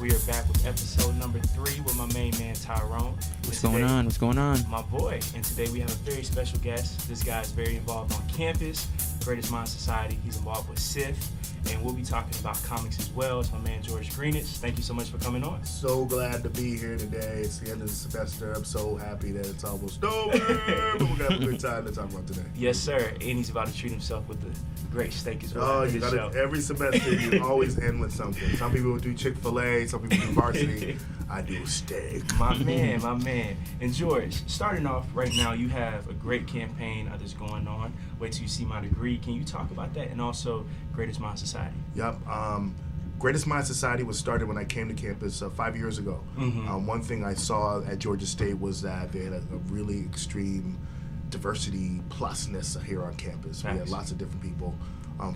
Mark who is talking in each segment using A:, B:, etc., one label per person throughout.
A: We are back with episode number 3 with my main man Tyrone.
B: What's going on?
A: My boy. And today we have a very special guest. This guy is very involved on campus, Greatest Minds Society. He's involved with SIF. And we'll be talking about comics as well. It's my man George Greenidge. Thank you so much for coming on.
C: So glad to be here today. It's the end of the semester. I'm so happy that it's almost over. But we're gonna have a good time to talk about today.
A: Yes, sir. And he's about to treat himself with the great steak as well.
C: Oh, you got it. Every semester you always end with something. Some people do Chick-fil-A, some people do varsity. I do steak.
A: My man. And George, starting off right now, you have a great campaign that's going on. Wait till you see my degree. Can you talk about that? And also Greatest Minds Society.
C: Yep. Greatest Minds Society was started when I came to campus 5 years ago.
A: Mm-hmm.
C: One thing I saw at Georgia State was that they had a really extreme diversity plusness here on campus.
A: Nice.
C: We had lots of different people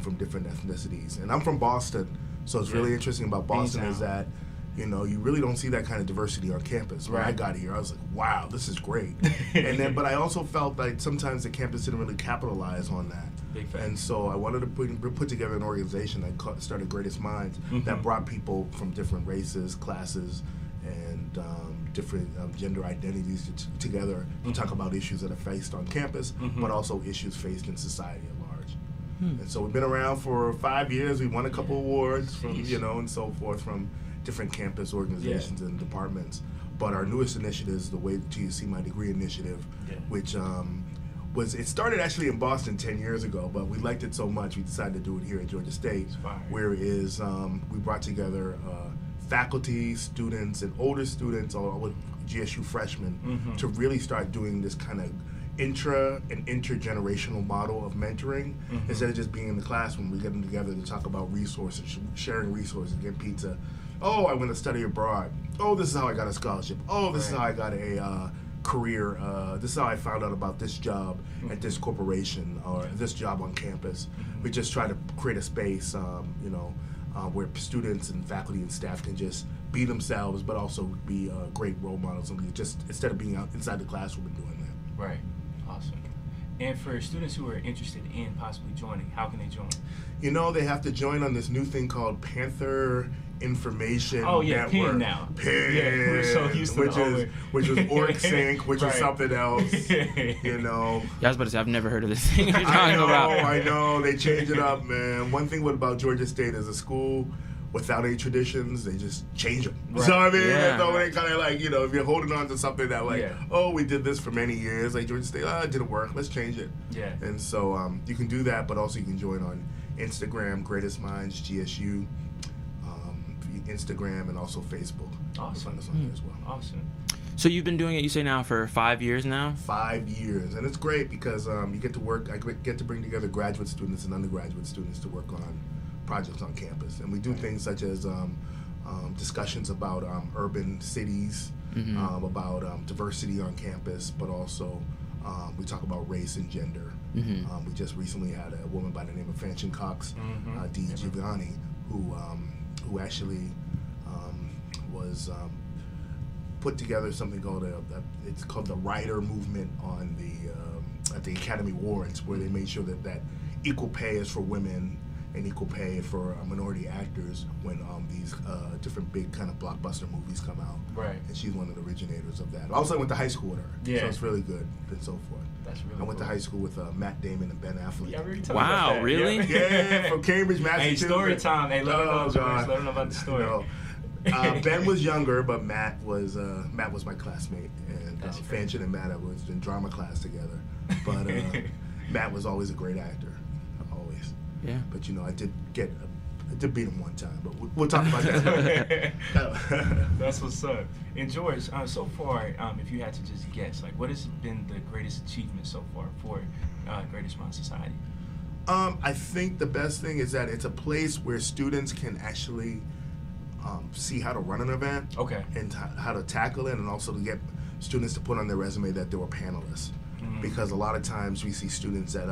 C: from different ethnicities. And I'm from Boston, so it's really interesting about Boston is that, you know, you really don't see that kind of diversity on campus. When I got here, I was like, wow, this is great. But I also felt like sometimes the campus didn't really capitalize on that.
A: Big fact.
C: And so I wanted to put together an organization that started Greatest Minds that brought people from different races, classes, and different gender identities together to talk about issues that are faced on campus, but also issues faced in society at large. And so we've been around for 5 years. We won a couple awards from, and so forth from different campus organizations and departments. But our newest initiative is the Way Till You See My Degree initiative, which it started actually in Boston 10 years ago, but we liked it so much we decided to do it here at Georgia State, where we brought together faculty, students, and older students, or with GSU freshmen, to really start doing this kind of intra and intergenerational model of mentoring. Instead of just being in the classroom, we get them together to talk about resources, sharing resources, getting pizza. Oh, I went to study abroad. Oh, this is how I got a scholarship. Oh, this is how I got a career. This is how I found out about this job at this corporation or this job on campus. We just try to create a space, where students and faculty and staff can just be themselves, but also be great role models, and just instead of being out inside the classroom and doing that.
A: Right. Awesome. And for students who are interested in possibly joining, how can they join?
C: They have to join on this new thing called Panther Information Network.
A: PIN now.
C: PIN.
A: Yeah, we're so used to
C: which was OrgSync, which was something else.
B: Yeah, I was about to say, I've never heard of this thing you're talking about.
C: I know. They changed it up, man. One thing about Georgia State is a school without any traditions, they just change them. Right. So so they kind of like, if you're holding on to something that we did this for many years, like Georgia State, it didn't work, let's change it.
A: Yeah.
C: And so you can do that, but also you can join on Instagram, Greatest Minds GSU, Instagram, and also Facebook.
A: Awesome.
C: Find us on there as well.
A: Awesome.
B: So you've been doing it, you say now, for 5 years now?
C: 5 years, and it's great because you get to work. I get to bring together graduate students and undergraduate students to work on projects on campus, and we do things such as discussions about urban cities, about diversity on campus, but also we talk about race and gender. We just recently had a woman by the name of Fanchon Cox, D. Giovanni, who actually was put together something called it's called the Writer Movement on at the Academy Awards, where they made sure that equal pay is for women and equal pay for minority actors when these different big kind of blockbuster movies come out.
A: Right.
C: And she's one of the originators of that. Also, I went to high school with her.
A: Yeah.
C: So it's really good and so forth.
A: That's really
C: I went to high school with Matt Damon and Ben Affleck.
A: Yeah, I already told you about that.
B: Really?
C: Yeah, from Cambridge, Massachusetts.
A: Hey, story time. Hey, let them know about the story.
C: No. Ben was younger, but Matt was my classmate, and Fanchon and Matt was in drama class together. But Matt was always a great actor, always.
B: Yeah.
C: But I did beat him one time, but we'll talk about that.
A: That's what's up. And George, so far, if you had to just guess, what has been the greatest achievement so far for Greatest Minds Society?
C: I think the best thing is that it's a place where students can actually see how to run an event, and how to tackle it, and also to get students to put on their resume that they were panelists. Because a lot of times we see students that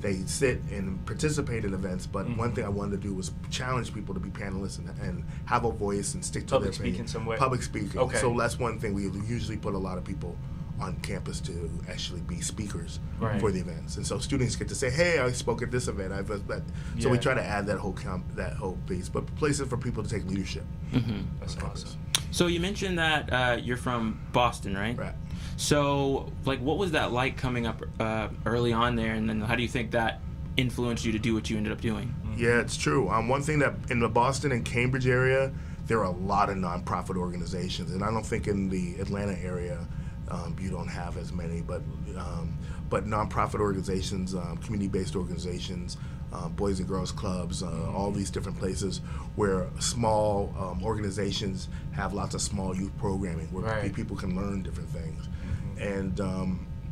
C: they sit and participate in events, but one thing I wanted to do was challenge people to be panelists and have a voice and stick to
A: public
C: their
A: speaking some way.
C: Public speaking. So that's one thing we usually put a lot of people on campus to actually be speakers
A: Right.
C: for the events, and so students get to say, "Hey, I spoke at this event." So we
A: Yeah.
C: try to add that whole piece, but places for people to take leadership.
A: That's awesome.
B: So you mentioned that you're from Boston, right?
C: Right.
B: So, like, what was that like coming up early on there, and then how do you think that influenced you to do what you ended up doing?
C: Yeah, it's true. One thing that in the Boston and Cambridge area, there are a lot of nonprofit organizations, and I don't think in the Atlanta area you don't have as many, but nonprofit organizations, community-based organizations, Boys and Girls Clubs, all these different places where small organizations have lots of small youth programming where
A: Right.
C: people can learn different things. And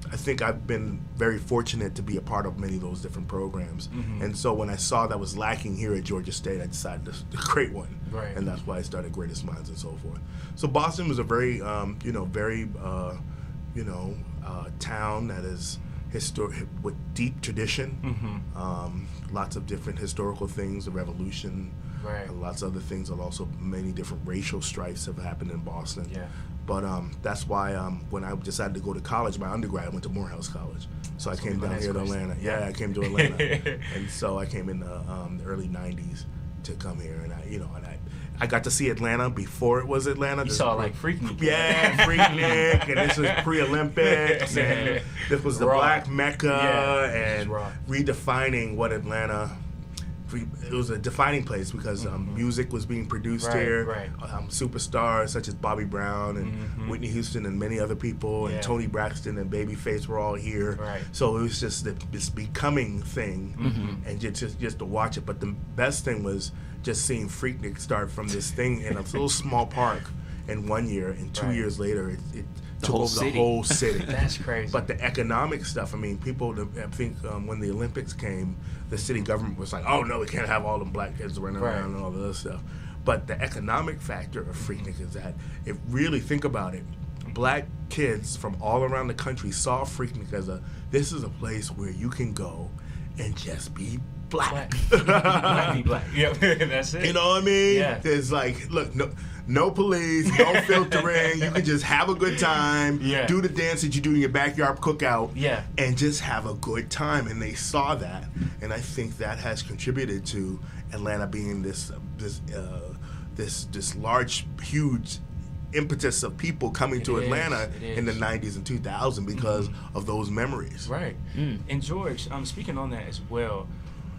C: I think I've been very fortunate to be a part of many of those different programs. And so when I saw that was lacking here at Georgia State, I decided to create one.
A: Right.
C: And that's why I started Greatest Minds and so forth. So Boston was a very, town that is with deep tradition, lots of different historical things, the Revolution,
A: Right.
C: and lots of other things, and also many different racial strifes have happened in Boston.
A: Yeah.
C: But that's why when I decided to go to college, my undergrad, I went to Morehouse College. So I came down here to Atlanta. Yeah, I came to Atlanta. And so I came in the early 90s to come here. And I got to see Atlanta before it was Atlanta.
A: You saw like Freaknik.
C: Yeah, Freaknik, and this was pre-Olympics, and this was the
A: Raw.
C: Black Mecca,
A: Yeah,
C: and
A: raw.
C: redefining what Atlanta. It was a defining place because music was being produced
A: Right,
C: here.
A: right.
C: Superstars such as Bobby Brown and Whitney Houston and many other people,
A: Yeah.
C: and Toni Braxton and Babyface were all here.
A: Right.
C: So it was just this becoming thing, and just to watch it. But the best thing was just seeing Freaknik start from this thing in a little small park in 1 year, and 2
A: Right.
C: years later it took
B: whole
C: over
B: city.
C: the whole city.
A: That's crazy.
C: But the economic stuff, I mean, I think when the Olympics came, the city government was like, oh no, we can't have all them black kids running
A: Right.
C: around and all the other stuff. But the economic factor of Freaknik is that, if really think about it, black kids from all around the country saw Freaknik as this is a place where you can go and just be black.
A: Black be black. Yep, that's it.
C: You know what I mean?
A: Yeah.
C: There's like, look, no police, no filtering. You can just have a good time,
A: Yeah.
C: do the dance that you do in your backyard cookout,
A: Yeah.
C: and just have a good time. And they saw that, and I think that has contributed to Atlanta being this large, huge impetus of people coming to
A: It is,
C: Atlanta
A: it
C: in the
A: is.
C: 90s and 2000 because of those memories.
A: Right. And George, speaking on that as well,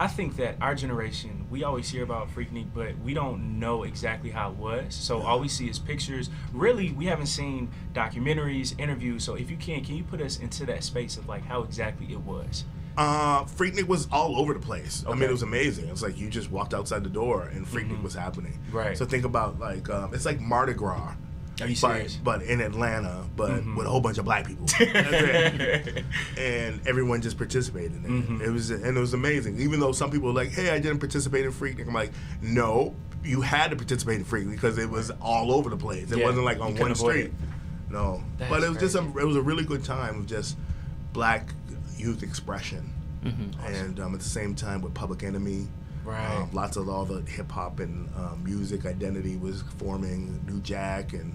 A: I think that our generation, we always hear about Freaknik, but we don't know exactly how it was. So all we see is pictures. Really, we haven't seen documentaries, interviews. So if you can you put us into that space of like how exactly it was?
C: Freaknik was all over the place. I mean,
A: Okay.
C: it was amazing. It was like you just walked outside the door and Freaknik was happening.
A: Right.
C: So think about like it's like Mardi Gras.
A: Are you serious?
C: But in Atlanta, but with a whole bunch of black people. That's it. And everyone just participated in it. It was amazing. Even though some people were like, "Hey, I didn't participate in Freaknik," I'm like, "No, you had to participate in Freaknik because it was all over the place. It
A: Yeah,
C: wasn't like
A: you
C: on
A: couldn't
C: one
A: avoid
C: street."
A: it.
C: No,
A: That's
C: but it was
A: crazy.
C: it was a really good time of just black youth expression, and at the same time with Public Enemy.
A: Right.
C: Lots of all the hip hop and music identity was forming, New Jack and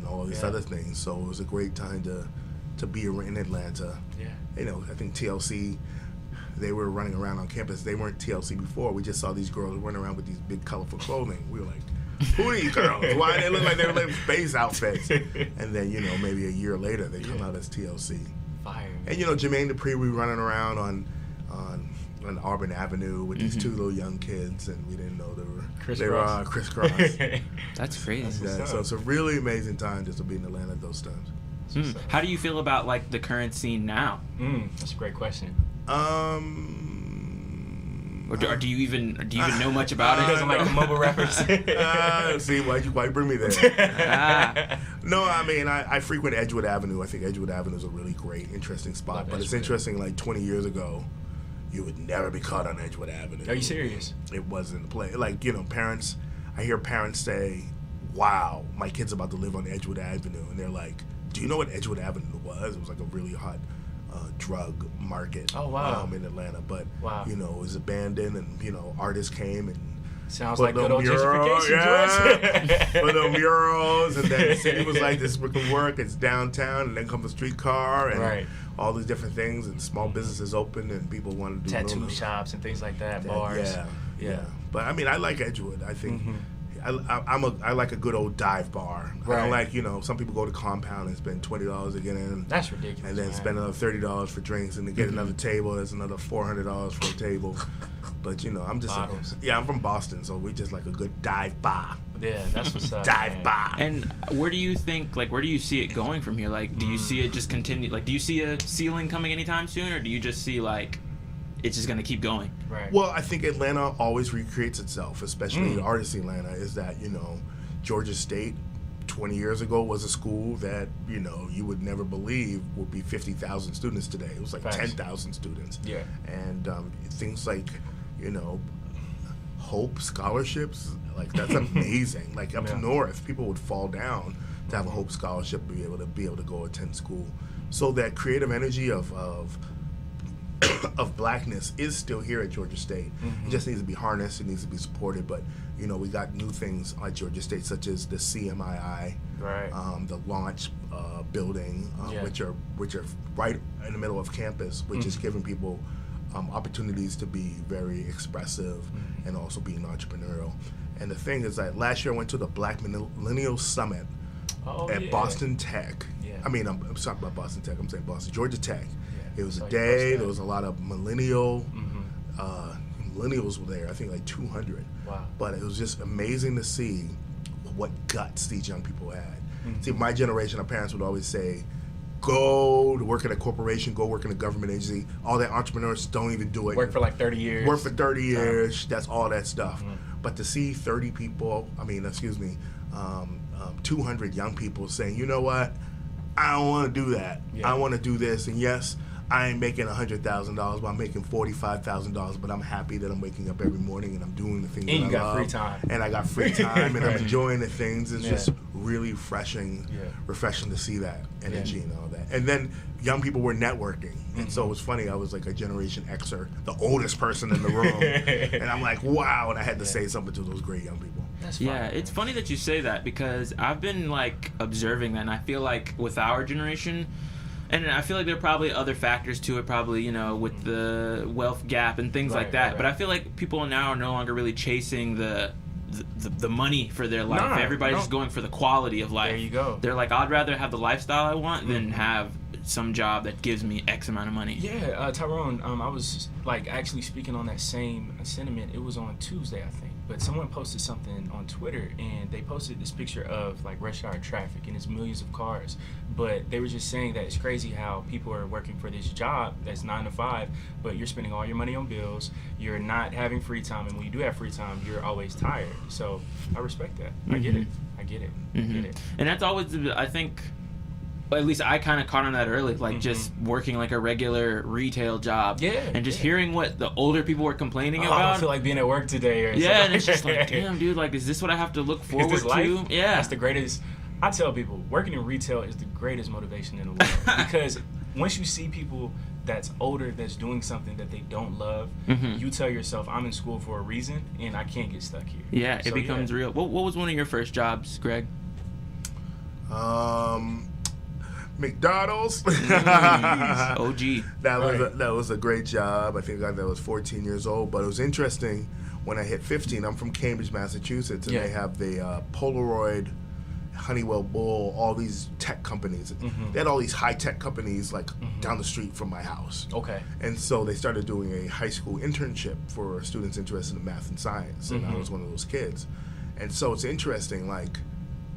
C: all these
A: Yeah.
C: other things. So it was a great time to be in Atlanta.
A: Yeah.
C: You know, I think TLC, they were running around on campus. They weren't TLC before. We just saw these girls running around with these big colorful clothing. We were like, who are these girls? Why they look like they were in space outfits? And then, maybe a year later they come out as TLC.
A: Fire.
C: And Jermaine Dupri, we were running around on Auburn Avenue with these two little young kids, and we didn't know they were crisscross.
B: That's crazy.
C: Yeah, so it's a really amazing time just to be in Atlanta at those times.
B: How do you feel about like the current scene now?
A: That's a great question.
B: Or do you even know much about it?
A: Because I'm like a mobile rappers.
C: See, why you bring me there?
B: Ah.
C: No, I mean, I frequent Edgewood Avenue. I think Edgewood Avenue is a really great, interesting spot.
A: Love
C: But it's
A: Edgewood.
C: interesting, like 20 years ago, you would never be caught on Edgewood Avenue.
A: Are you serious?
C: It wasn't a play. Like, parents, I hear parents say, wow, my kid's about to live on Edgewood Avenue. And they're like, do you know what Edgewood Avenue was? It was like a really hot drug market
A: Oh, wow.
C: in Atlanta. But,
A: Wow.
C: it was abandoned and, artists came and
A: Sounds
C: for
A: like
C: the
A: good old
C: mural,
A: gentrification, George.
C: for the murals, and then the city was like, this can work, it's downtown, and then comes a streetcar, and
A: Right.
C: all these different things, and small businesses open, and people want to do
A: Tattoo shops and things like that, bars.
C: Yeah. But I mean, I like Edgewood. I think
A: Mm-hmm.
C: I like a good old dive bar. I
A: Right.
C: don't like, some people go to Compound and spend $20 to get in.
A: That's ridiculous.
C: And then
A: man.
C: spend another $30 for drinks, and to get another table, there's another $400 for a table. But I'm just
A: Bottles.
C: I'm from Boston, so we just like a good dive bar.
A: Yeah, that's what's up.
C: Dive
A: man.
C: bar.
B: And where do you think, where do you see it going from here? Like, do you see it just continue? Like, do you see a ceiling coming anytime soon, or do you just see it's just gonna keep going?
A: Right.
C: Well, I think Atlanta always recreates itself, especially artist Atlanta. Is that Georgia State 20 years ago was a school that you would never believe would be 50,000 students today. It was like
A: Facts.
C: 10,000 students.
A: Yeah.
C: And things like Hope scholarships, like that's amazing. Like up
A: Yeah.
C: north, people would fall down to have a Hope scholarship to be able to go attend school. So that creative energy of blackness is still here at Georgia State. It just needs to be harnessed. It needs to be supported. But we got new things at Georgia State, such as the CMII,
A: Right.
C: the launch building,
A: Yeah.
C: which are right in the middle of campus, which is giving people opportunities to be very expressive and also being entrepreneurial. And the thing is that last year I went to the Black Millennial Summit at Boston Tech.
A: Yeah.
C: I mean, I'm sorry about Boston Tech. I'm saying Georgia Tech.
A: Yeah.
C: It was
A: Saw
C: a
A: you post
C: day.
A: that.
C: There was a lot of millennials were there. I think like 200.
A: Wow.
C: But it was just amazing to see what guts these young people had. See, my generation, our parents would always say, go to work at a corporation, go work in a government agency. All that entrepreneurs don't even do it.
A: Work for like 30 years.
C: Work for 30 years. That's all that stuff. But to see 200 young people saying, you know what, I don't want to do that.
A: Yeah.
C: I want to do this. And yes, I ain't making $100,000, but I'm making $45,000. But I'm happy that I'm waking up every morning and I'm doing the things
A: And
C: that
A: you
C: I
A: got
C: love.
A: free time.
C: And I got free time, and I'm
A: Right.
C: enjoying the things. It's
A: Yeah.
C: just really refreshing to see that energy and all that. And then young people were networking, and so it was funny. I was like a Generation Xer, the oldest person in the room, and I'm like, wow! And I had to say something to those great young people.
A: That's fine,
B: Yeah,
A: man.
B: it's funny that you say that because I've been observing that, and I feel like with our generation, and I feel like there are probably other factors to it, probably with the wealth gap and things like that.
A: Right.
B: But I feel like people now are no longer really chasing the money for their life. Everybody's just going for the quality of life.
A: There you go.
B: They're like, I'd rather have the lifestyle I want than have some job that gives me X amount of money.
A: Yeah, Tyrone, I was actually speaking on that same sentiment. It was on Tuesday, I think. But someone posted something on Twitter, and they posted this picture of rush hour traffic, and it's millions of cars. But they were just saying that it's crazy how people are working for this job that's 9 to 5, but you're spending all your money on bills. You're not having free time, and when you do have free time, you're always tired. So I respect that. I get it. I get it.
B: And that's always, I think, well, at least I kind of caught on that early, just working like a regular retail job.
A: Yeah,
B: And just hearing what the older people were complaining
A: I
B: about.
A: don't feel like being at work today. Or
B: Yeah, and it's just like, damn, dude, is this what I have to look forward
A: is this life?
B: to? Yeah.
A: That's the greatest. I tell people, working in retail is the greatest motivation in the world. Because once you see people that's older, that's doing something that they don't love, you tell yourself, I'm in school for a reason, and I can't get stuck here.
B: Yeah, it becomes real. What was one of your first jobs, Greg?
C: McDonald's.
B: OG.
C: That was a great job. I think I was 14 years old, but it was interesting when I hit 15. I'm from Cambridge, Massachusetts, and they have the Polaroid, Honeywell, Bull, all these tech companies. They had all these high-tech companies down the street from my house.
A: Okay.
C: And so they started doing a high school internship for students interested in math and science, and I was one of those kids. And so it's interesting,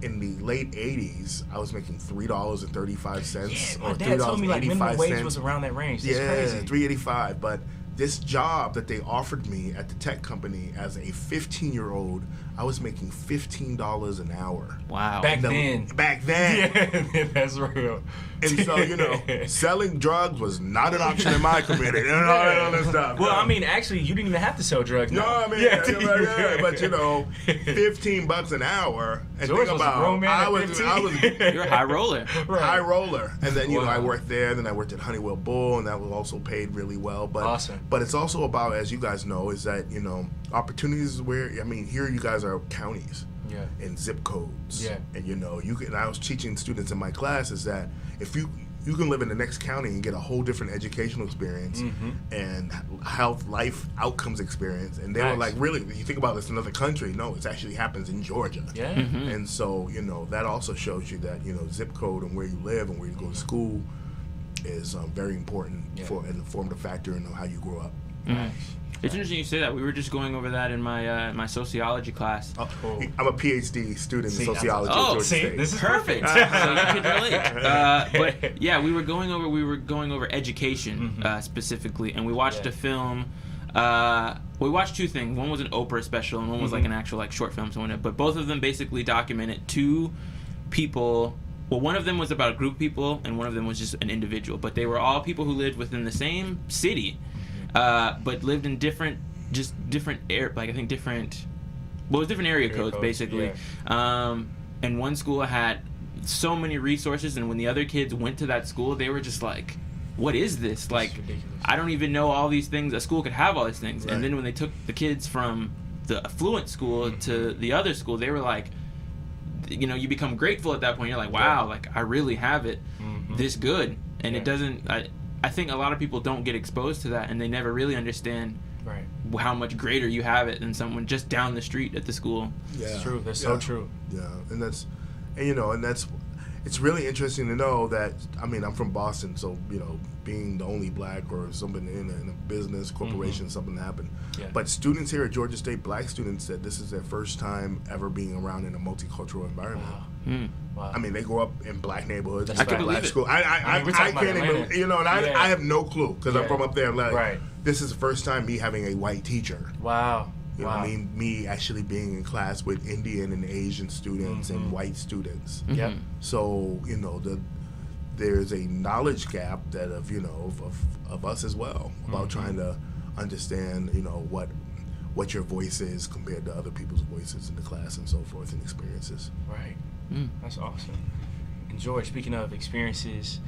C: in the late 80s, I was making $3.35
A: My
C: or
A: dad told me minimum wage
C: $3.85.
A: was around that range. That's crazy.
C: $3.85. But this job that they offered me at the tech company as a 15-year-old, I was making $15 an hour.
B: Wow.
A: Back then. Yeah, that's real.
C: And so, selling drugs was not an option in my community and all that other stuff.
A: Well, I mean, actually, you didn't even have to sell drugs.
C: No,
A: now.
C: I mean, but $15 an hour. And
A: George
C: think
A: was a
C: about,
A: grown man
C: I
A: at
C: was
A: 15.
B: You're a high roller.
A: Right.
C: high roller. And then,
A: Wow.
C: I worked there. Then I worked at Honeywell Bull, and that was also paid really well. But
A: Awesome.
C: But it's also about, as you guys know, is that, opportunities where, I mean, here you guys are counties
A: Yeah.
C: and zip codes.
A: Yeah.
C: And I was teaching students in my class is that if you can live in the next county and get a whole different educational experience and health, life outcomes experience. And they were like, really, you think about this in another country? No, it actually happens in Georgia.
A: Yeah.
C: And so, that also shows you that, zip code and where you live and where you go to school is very important and a formative factor in how you grow up.
A: Nice.
B: It's interesting you say that. We were just going over that in my sociology class.
C: Cool. I'm a PhD student in sociology at Georgia State.
A: This is
B: Perfect. So you can relate. But yeah, we were going over education specifically, and we watched a film. We watched two things. One was an Oprah special, and one was like an actual short film. But both of them basically documented two people. Well, one of them was about a group of people, and one of them was just an individual. But they were all people who lived within the same city. But lived in different area codes basically.
A: Yeah.
B: And one school had so many resources, and when the other kids went to that school, they were just like, what is this? Like,
A: ridiculous.
B: I don't even know all these things. A school could have all these things.
C: Right.
B: And then when they took the kids from the affluent school to the other school, they were like, you become grateful at that point. You're like, wow, like I really have it this good. And it doesn't, I think a lot of people don't get exposed to that, and they never really understand how much greater you have it than someone just down the street at the school.
C: Yeah.
A: It's true. That's so true.
C: Yeah, and it's really interesting to know that, I mean, I'm from Boston, so, being the only black or someone in a business, corporation, something happened.
A: Yeah.
C: But students here at Georgia State, black students, said this is their first time ever being around in a multicultural environment.
A: Wow.
C: I mean, they grew up in black neighborhoods,
A: I can
C: black
B: believe it.
C: school. I can't even, I have no clue because I'm from up there. Like, this is the first time me having a white teacher.
A: Wow.
C: You know what I mean? Me actually being in class with Indian and Asian students and white students.
A: Yep.
C: So, there's a knowledge gap that of us as well about trying to understand, what your voice is compared to other people's voices in the class and so forth and experiences.
A: Right. That's awesome. And George, speaking of experiences,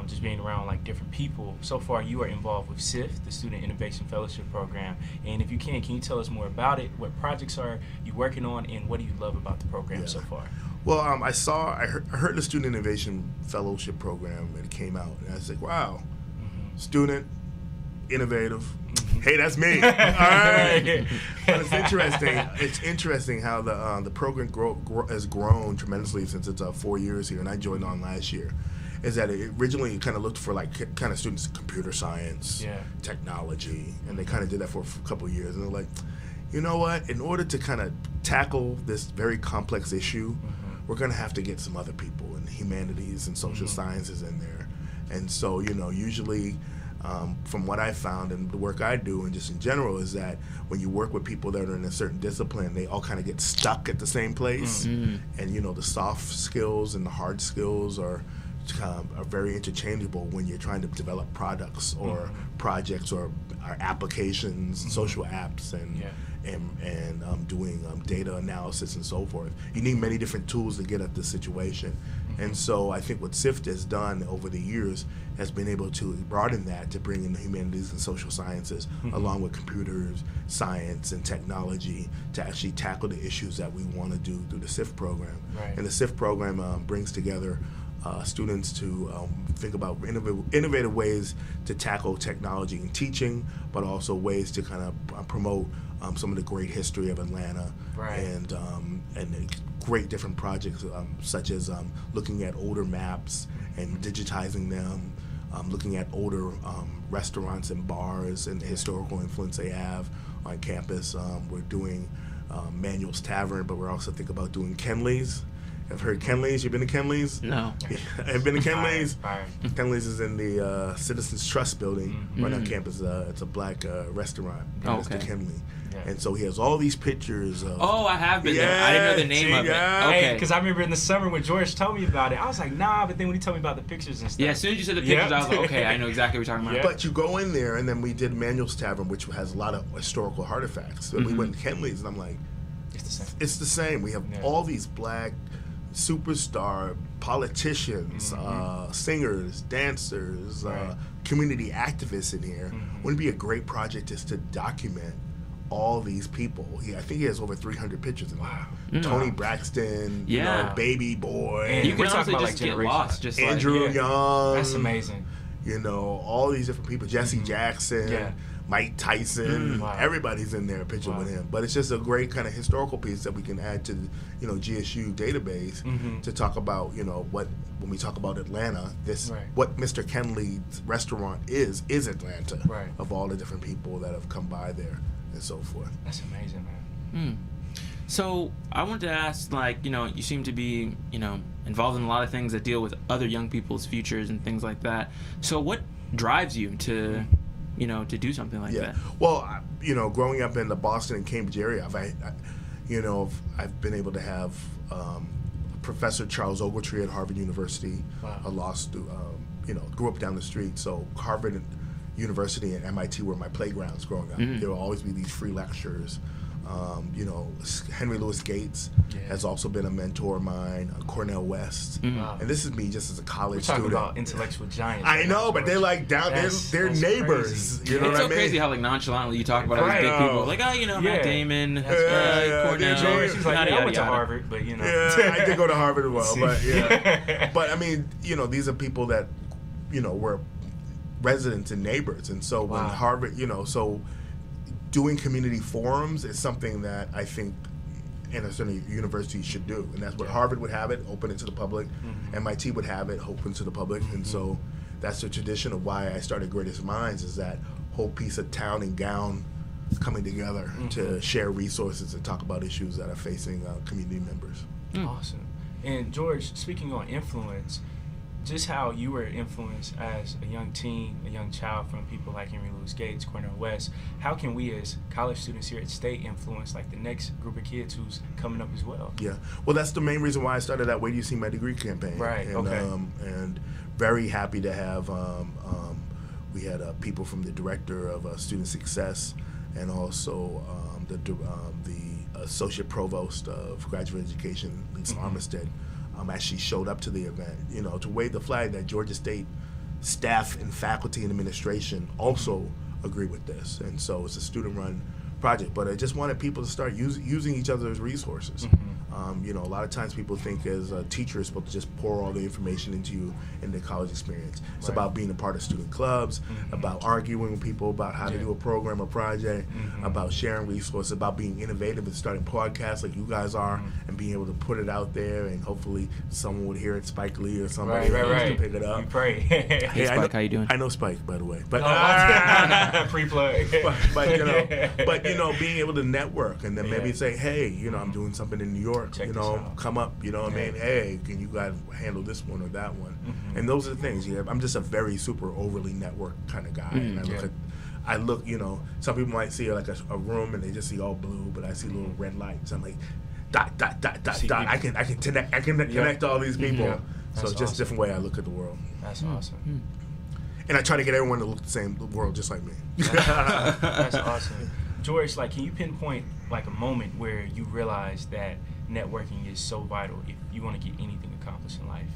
A: just being around different people, so far you are involved with SIFT, the Student Innovation Fellowship Program. And if you can you tell us more about it? What projects are you working on, and what do you love about the program so far?
C: Well, I heard the Student Innovation Fellowship Program when it came out, and I was like, wow, student, innovative. Hey, that's me. All right. But it's interesting. It's interesting how the program has grown tremendously since it's 4 years here, and I joined on last year. Is that it originally kind of looked for kind of students in computer science, technology, and they kind of did that for a couple of years, and they're like, you know what? In order to kind of tackle this very complex issue, we're going to have to get some other people in humanities and social sciences in there. And so, usually from what I found and the work I do and just in general is that when you work with people that are in a certain discipline, they all kind of get stuck at the same place. And, the soft skills and the hard skills are very interchangeable when you're trying to develop products or projects or applications, social apps, and doing data analysis and so forth. You need many different tools to get at this situation. And so I think what SIFT has done over the years has been able to broaden that to bring in the humanities and social sciences along with computers, science, and technology to actually tackle the issues that we want to do through the SIFT program. And the SIFT program brings together students to think about innovative ways to tackle technology in teaching, but also ways to kind of promote some of the great history of Atlanta and great different projects such as looking at older maps and digitizing them, looking at older restaurants and bars and the historical influence they have on campus. We're doing Manuel's Tavern, but we're also thinking about doing Kenley's. I've heard Kenley's. You been to Kenley's?
B: No.
C: I've been to Kenley's.
A: Fire.
C: Kenley's is in the Citizens Trust building right on campus. It's a black restaurant. It's the Kenley. And so he has all these pictures of...
B: Oh, I have been there. I didn't know the name of it. Okay.
A: Because I remember in the summer when George told me about it, I was like, nah, but then when he told me about the pictures and stuff...
B: Yeah, as soon as you said the pictures, I was like, okay, I know exactly what you're talking about.
C: But you go in there, and then we did Manuel's Tavern, which has a lot of historical artifacts. And we went to Kenley's, and I'm like...
A: It's the same.
C: It's the same. We have all these black superstar politicians, singers, dancers, community activists in here. Wouldn't it be a great project just to document all these people. I think he has over 300 pictures in there.
A: Wow.
C: Tony Braxton, you know, Baby Boy.
A: And
B: You can
A: we're talking
B: honestly
A: about,
B: just
A: like,
B: get
A: generations.
B: lost. Just
C: Andrew
B: like,
C: Young.
A: That's amazing.
C: You know, all these different people. Jesse Jackson, Mike Tyson.
A: Wow.
C: Everybody's in there, a picture with him. But it's just a great kind of historical piece that we can add to the, you know, GSU database to talk about, you know, when we talk about Atlanta, what Mr. Kenley's restaurant is Atlanta.
A: Right.
C: Of all the different people that have come by there and so forth.
A: That's amazing, man.
B: So I wanted to ask, like, you know, you seem to be, you know, involved in a lot of things that deal with other young people's futures and things like that. So what drives you to, you know, to do something like that?
C: Well, you know, growing up in the Boston and Cambridge area, I've been able to have Professor Charles Ogletree at Harvard University, a law student, you know, grew up down the street. So Harvard University and MIT were my playgrounds growing up. There will always be these free lectures. You know, Henry Louis Gates has also been a mentor of mine, Cornel West. And this is me just as a college student.
A: We're talking about intellectual giants.
C: I know, but they're like down, they're neighbors.
A: Crazy.
C: You know
B: It's
C: what
B: so
C: I mean?
B: crazy how, like, nonchalantly you talk about all these big people. Like, oh, you know, Matt Damon, Cornell,
A: George, he's like,
B: yada,
A: I
B: yada,
A: went to
B: yada.
A: Harvard, but, you know.
C: Yeah, I did go to Harvard as well, but but I mean, you know, these are people that, you know, were residents and neighbors, and so when Harvard, you know, so doing community forums is something that I think in a certain university should do, and that's what Harvard would have it, open it to the public. MIT would have it, open to the public, and so that's the tradition of why I started Greatest Minds, is that whole piece of town and gown coming together to share resources and talk about issues that are facing community members.
A: Awesome. And George, speaking on influence, just how you were influenced as a young teen, a young child from people like Henry Louis Gates, Cornel West, how can we as college students here at State influence like the next group of kids who's coming up as well?
C: Yeah, well, that's the main reason why I started that Where Do You See My Degree campaign.
A: Right,
C: and, and very happy to have, we had people from the director of student success and also the associate provost of graduate education, Lisa Armistead, actually showed up to the event, you know, to wave the flag that Georgia State staff and faculty and administration also agree with this. And so it's a student-run project, but I just wanted people to start using each other's resources. You know, a lot of times people think as a teacher is supposed to just pour all the information into you in the college experience. It's about being a part of student clubs, about arguing with people about how to do a program or project, about sharing resources, about being innovative and starting podcasts like you guys are, and being able to put it out there, and hopefully someone would hear it, Spike Lee or somebody to pick it up.
A: We pray.
B: Hey, Spike, how you doing?
C: I know Spike, by the way. But
A: pre-plug.
C: but you know, being able to network and then maybe say, hey, you know, I'm doing something in New York.
A: Check
C: you know,
A: this out.
C: come up. You know what I mean? Hey, can you guys handle this one or that one? And those are the things. You know, I'm just a very super overly networked kind of guy. And I look, you know, some people might see like a room and they just see all blue, but I see little red lights. I'm like, dot. I can connect all these people. So it's just a different way I look at the world.
A: That's awesome.
C: And I try to get everyone to look the world just like me.
A: That's awesome. George, like, can you pinpoint like a moment where you realized that networking is so vital if you want to get anything accomplished in life?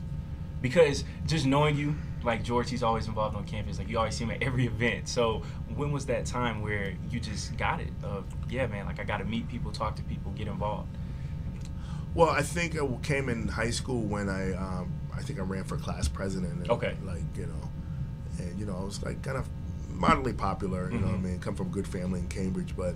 A: Because just knowing you, like George, he's always involved on campus. Like, you always see him at every event. So when was that time where you just got it of, yeah, man, like I got to meet people, talk to people, get involved?
C: Well, I think it came in high school when I think I ran for class president. And like, you know, and you know, I was like kind of moderately popular. You know what I mean? Come from a good family in Cambridge, but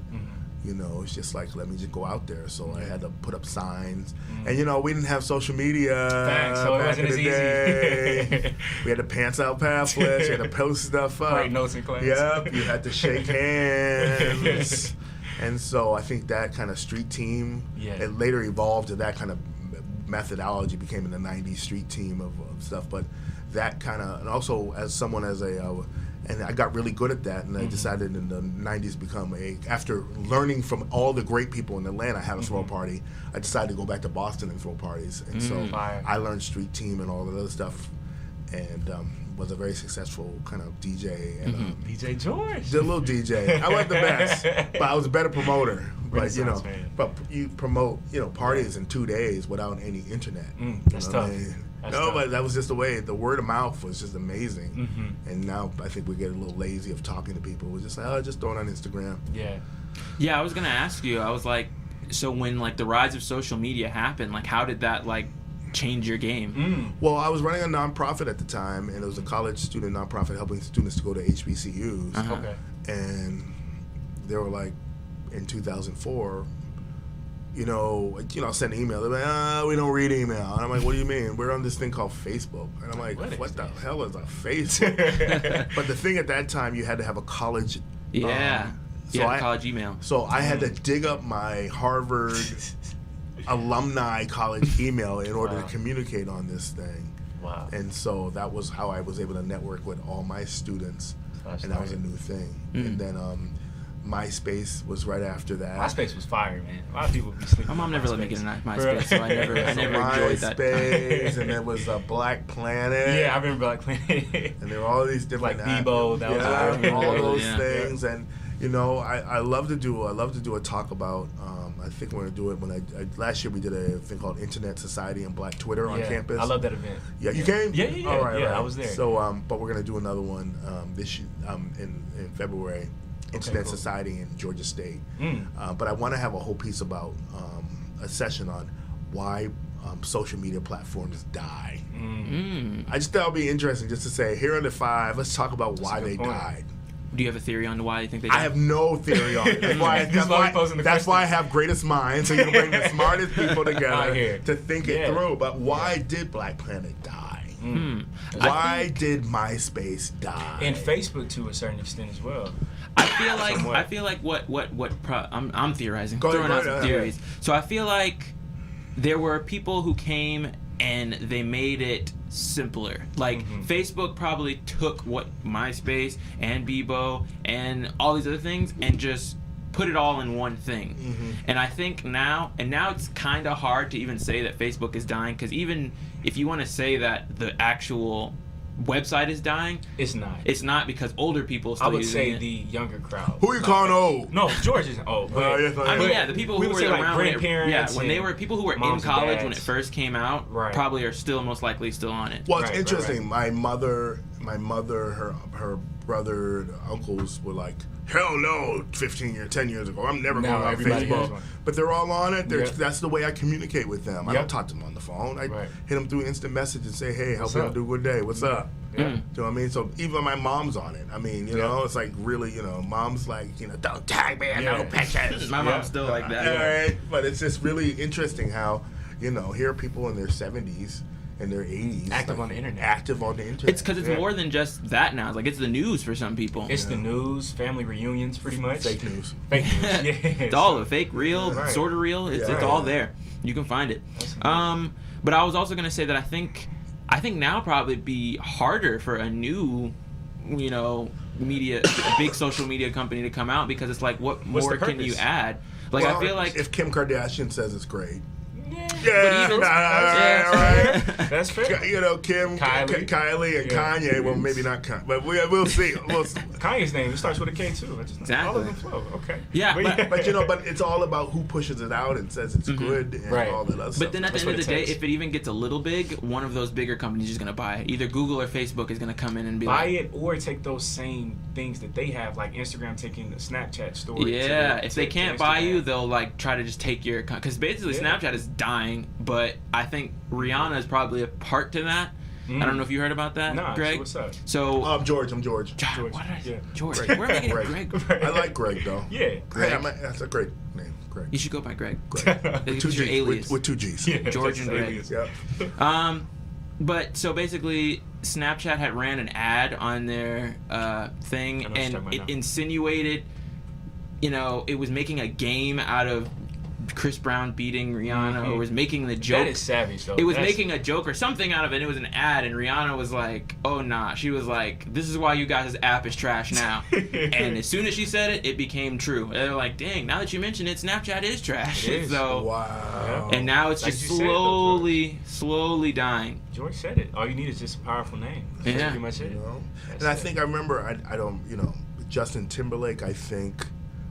C: you know, it's just like, let me just go out there. So I had to put up signs, and you know, we didn't have social media
A: so it
C: back
A: wasn't
C: in
A: as
C: the
A: easy.
C: day. We had to pants out pamphlets. You had to post stuff up.
A: Write notes in class.
C: Yep, you had to shake hands. And so I think that kind of street team, it later evolved to that kind of methodology, became in the 90s street team of stuff. But that kind of, and also as someone and I got really good at that, and I decided in the 90s become after learning from all the great people in Atlanta how to throw a party, I decided to go back to Boston and throw parties. And so I learned street team and all the other stuff, and was a very successful kind of DJ. And,
A: DJ George.
C: The little DJ. I wasn't the best, but I was a better promoter. But you know, but you promote, you know, parties in 2 days without any internet.
A: That's tough.
C: But that was just the way. The word of mouth was just amazing. And now I think we get a little lazy of talking to people. We're just like, oh, just throw it on Instagram.
A: Yeah.
B: Yeah, I was gonna ask you. I was like, so when like the rise of social media happened, like how did that like change your game?
C: Well, I was running a nonprofit at the time, and it was a college student nonprofit helping students to go to HBCUs.
A: Okay.
C: And they were like, in 2004, send an email. They're like, we don't read email. And I'm like, what do you mean? We're on this thing called Facebook. And I'm like, what the hell is a Facebook? But the thing at that time, you had to have a college.
B: College email.
C: So I had to dig up my Harvard alumni college email in order to communicate on this thing.
A: Wow.
C: And so that was how I was able to network with all my students. And that was a new thing. And then MySpace was right after that.
A: MySpace was fire, man. A lot of people be sleeping.
B: My mom never let me get a MySpace, so I never enjoyed that.
C: MySpace, and there was Black Planet.
A: Yeah, I remember Black Planet.
C: And there were all these different
A: like Bebo, that was
C: all those things. And I love to do a talk about. I think we're gonna do it when last year we did a thing called Internet Society and Black Twitter on campus.
A: I love that event.
C: Yeah, you came?
A: Yeah.
C: All right,
A: I was there.
C: So, but we're gonna do another one this year, in February. Internet Society in Georgia State. But I want to have a whole piece about a session on why social media platforms die. I just thought it would be interesting just to say, here are the 5. Let's talk about why they died.
B: Do you have a theory on why you think they died?
C: I have no theory on it. That's why I have greatest minds, so you can bring the smartest people together to think it through. But why did Black Planet die? Why did MySpace die?
A: And Facebook to a certain extent as well.
B: I feel like I'm theorizing, throwing out some theories. So I feel like there were people who came and they made it simpler. Like Facebook probably took what MySpace and Bebo and all these other things and just put it all in one thing. And I think now it's kind of hard to even say that Facebook is dying, because even if you want to say that the actual website is dying, it's not, because older people still
A: I would
B: using
A: say
B: it.
A: The younger crowd.
C: Who you calling old?
A: No, George isn't old. But,
B: the people who were around
A: grandparents,
B: when they were people who were in college when it first came out,
A: right,
B: probably are still most likely still on it.
C: Well, it's interesting. Right. My mother, her brother, uncles were like, hell no, 10 years ago, I'm never going on Facebook. But they're all on it. That's the way I communicate with them. I don't talk to them on the phone. I hit them through instant message and say, hey, hope you do a good day. What's up? Do you know what I mean? So even my mom's on it. I mean, you know, it's like really, mom's like, don't tag me in no pictures.
B: My mom's still like that.
C: All right. But it's just really interesting how, here are people in their 70s and their 80s.
A: Active on the internet.
B: It's because it's more than just that now. It's like it's the news for some people.
A: It's the news, family reunions, pretty much.
C: Fake news.
B: It's all of it. Fake, real, sort of real. It's all there. You can find it. But I was also going to say that I think now probably be harder for a new, media, a big social media company to come out, because it's like, what more can you add? Like, I feel like
C: if Kim Kardashian says it's great.
A: That's fair.
C: Kim, Kylie, and Kanye. Well, maybe not Kanye, but we'll see.
A: Kanye's name starts with a K too.
B: Exactly.
A: All of them flow. Okay.
B: Yeah,
C: but it's all about who pushes it out and says it's good and all that other stuff.
B: But then at the end of the day, if it even gets a little big, one of those bigger companies is going to buy it. Either Google or Facebook is going to come in and
A: buy it, or take those same things that they have, like Instagram taking the Snapchat story.
B: Yeah, if they can't buy you, they'll like try to just take your, because basically Snapchat is dying. But I think Rihanna is probably a part to that. I don't know if you heard about that, Greg.
A: What's up?
B: So
C: I'm George.
B: What did I say? George. Where am I getting Greg?
C: I like Greg though.
A: Yeah,
C: Greg. Hey, that's a great name, Greg.
B: You should go by Greg.
C: With two
B: G's, your alias.
C: With 2 G's.
A: Yeah,
B: George and Greg.
C: Yep.
B: But so basically, Snapchat had ran an ad on their thing, and it insinuated, it was making a game out of Chris Brown beating Rihanna, or was making the joke.
A: That is savage, though.
B: It was making a joke or something out of it. It was an ad, and Rihanna was like, "Oh nah." She was like, "This is why you guys' app is trash now." And as soon as she said it, it became true. And they're like, "Dang! Now that you mention it, Snapchat is trash."
A: It is.
B: So
C: wow.
B: And now it's just slowly dying.
A: George said it. All you need is just a powerful name. That's pretty much it.
C: And I think I remember. I don't. Justin Timberlake, I think,